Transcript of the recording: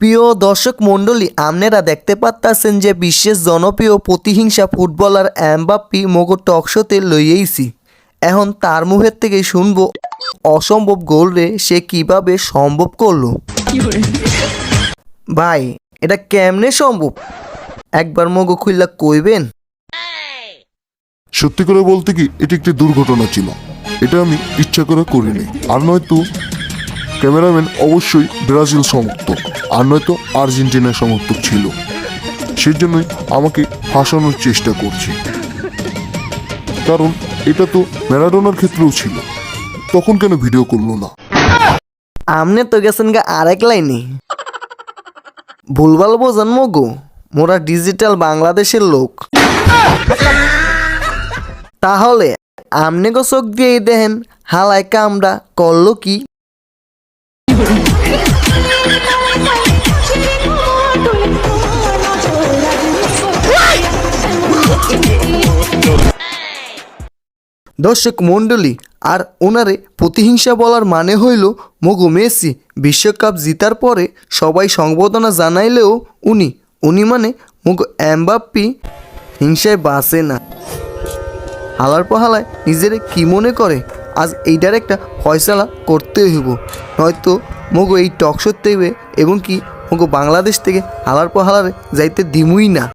প্রিয় দর্শক মণ্ডলী, আপনারা দেখতে পাচ্ছেন যে বিশ্বের জনপ্রিয় প্রতিহিংসা ফুটবলার এমবাপ্পে মোগো টক শোতে লইয়েছি। এখন তার মুখের থেকে শুনবো অসম্ভব গোল রে সে কিভাবে সম্ভব করলো। ভাই এটা কেমনে সম্ভব, একবার মোগো খুললা কইবেন? সত্যি করে বলতে কি, এটি একটি দুর্ঘটনা ছিল। এটা আমি ইচ্ছা করে করিনি। আর নয়তো ক্যামেরাম্যান অবশ্যই ব্রাজিল সমর্থক, আর নয়তো আর্জেন্টিনার সমর্থক ছিল। সেই জন্যই আমাকে ফাঁসানোর চেষ্টা করছে, কারণ এটা তো ম্যারাডোনার ক্ষেত্রেও ছিল। তখন কেন ভিডিও করলো না? আমনে তো গেছেন গা আরেক লাইনে। ভুলভাল বোঝান মগো, মোরা ডিজিটাল বাংলাদেশের লোক। তাহলে আমনে গো চোখ দিয়েই দেখেন হালাই কামড়া করলো কি। দর্শক মণ্ডলী, আর ওনারে প্রতিহিংসা বলার মানে হইল মগো মেসি বিশ্বকাপ জিতার পরে সবাই সংবর্ধনা জানাইলেও উনি মানে মগো এমবাপ্পে হিংসায় বাঁচে না। হালার পহালায় নিজেরে কি মনে করে, আজ এইটার একটা ফয়সালা করতে হইব, নয়তো মগো এই টক শো থেকে এবং কি মগো বাংলাদেশ থেকে হালার পহালারে যাইতে দিমুই না।